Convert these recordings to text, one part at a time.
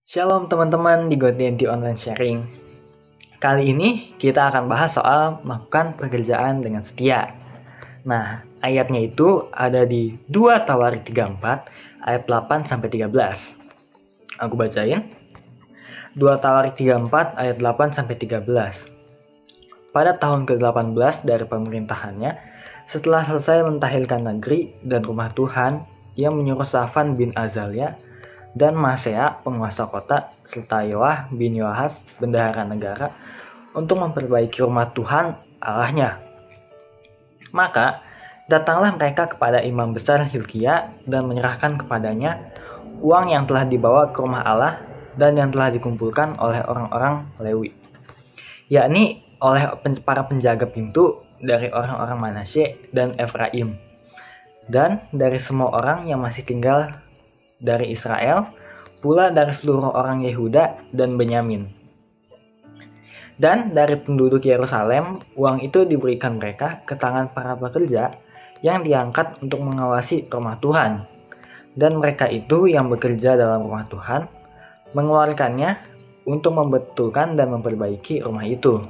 Shalom teman-teman di GoTNT Online Sharing. Kali ini kita akan bahas soal melakukan pekerjaan dengan setia. Nah, ayatnya itu ada di 2 Tawarik 34 ayat 8-13. Aku bacain. 2 Tawarik 34 ayat 8-13. Pada tahun ke-18 dari pemerintahannya, setelah selesai mentahirkan negeri dan rumah Tuhan, ia menyuruh Safan bin Azalia dan Masea, penguasa kota, serta Yoah bin Yoahas, bendahara negara, untuk memperbaiki rumah Tuhan Allahnya. Maka datanglah mereka kepada imam besar Hilkia dan menyerahkan kepadanya uang yang telah dibawa ke rumah Allah dan yang telah dikumpulkan oleh orang-orang Lewi, yakni oleh para penjaga pintu dari orang-orang Manasye dan Efraim, dan dari semua orang yang masih tinggal dari Israel, pula dari seluruh orang Yehuda dan Benyamin. Dan dari penduduk Yerusalem, uang itu diberikan mereka ke tangan para pekerja yang diangkat untuk mengawasi rumah Tuhan. Dan mereka itu yang bekerja dalam rumah Tuhan, mengeluarkannya untuk membetulkan dan memperbaiki rumah itu.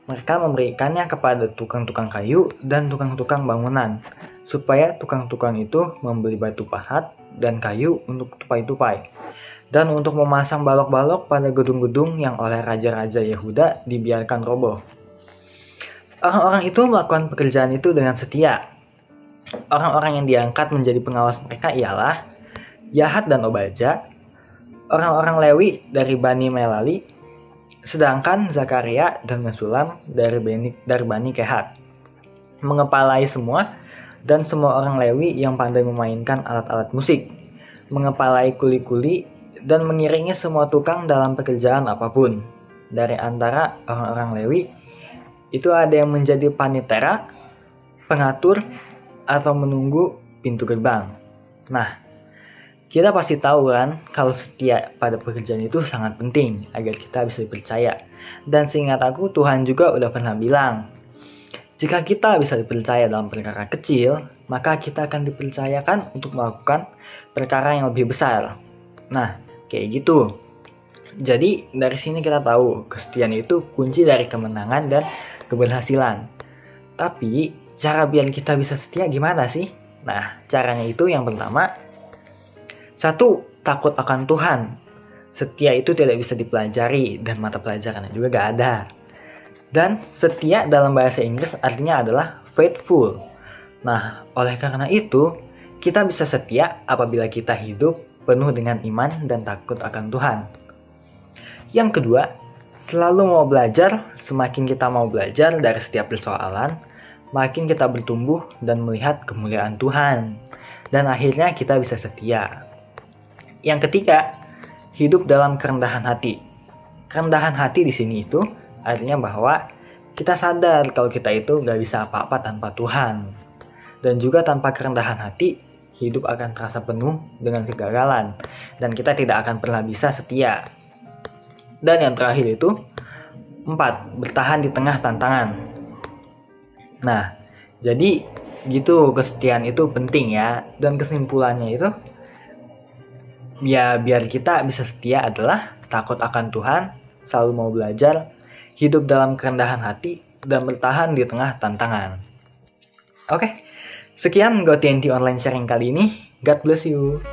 Mereka memberikannya kepada tukang-tukang kayu dan tukang-tukang bangunan, supaya tukang-tukang itu membeli batu pahat dan kayu untuk tupai-tupai, dan untuk memasang balok-balok pada gedung-gedung yang oleh raja-raja Yehuda dibiarkan roboh. Orang-orang itu melakukan pekerjaan itu dengan setia. Orang-orang yang diangkat menjadi pengawas mereka ialah Yahat dan Obaja, orang-orang Lewi dari Bani Melali, sedangkan Zakaria dan Mesulam dari Bani Kehat mengepalai semua, dan semua orang Lewi yang pandai memainkan alat-alat musik, mengepalai kuli-kuli, dan mengiringi semua tukang dalam pekerjaan apapun. Dari antara orang-orang Lewi, itu ada yang menjadi panitera, pengatur, atau menunggu pintu gerbang. Nah, kita pasti tahu kan kalau setia pada pekerjaan itu sangat penting agar kita bisa dipercaya. Dan seingat aku, Tuhan juga udah pernah bilang, jika kita bisa dipercaya dalam perkara kecil, maka kita akan dipercayakan untuk melakukan perkara yang lebih besar. Nah, kayak gitu. Jadi, dari sini kita tahu kesetiaan itu kunci dari kemenangan dan keberhasilan. Tapi, cara biar kita bisa setia gimana sih? Nah, caranya itu yang pertama, 1. Takut akan Tuhan. Setia itu tidak bisa dipelajari dan mata pelajarannya juga gak ada. Dan setia dalam bahasa Inggris artinya adalah faithful. Nah, oleh karena itu, kita bisa setia apabila kita hidup penuh dengan iman dan takut akan Tuhan. Yang kedua, selalu mau belajar. Semakin kita mau belajar dari setiap persoalan, makin kita bertumbuh dan melihat kemuliaan Tuhan. Dan akhirnya kita bisa setia. Yang ketiga, hidup dalam kerendahan hati. Kerendahan hati di sini itu artinya bahwa kita sadar kalau kita itu gak bisa apa-apa tanpa Tuhan. Dan juga tanpa kerendahan hati, hidup akan terasa penuh dengan kegagalan. Dan kita tidak akan pernah bisa setia. Dan yang terakhir itu, 4. Bertahan di tengah tantangan. Nah, jadi gitu, kesetiaan itu penting ya. Dan kesimpulannya itu, ya biar kita bisa setia adalah takut akan Tuhan, selalu mau belajar, hidup dalam kerendahan hati, dan bertahan di tengah tantangan. Oke, sekian GoTNT Online Sharing kali ini. God bless you.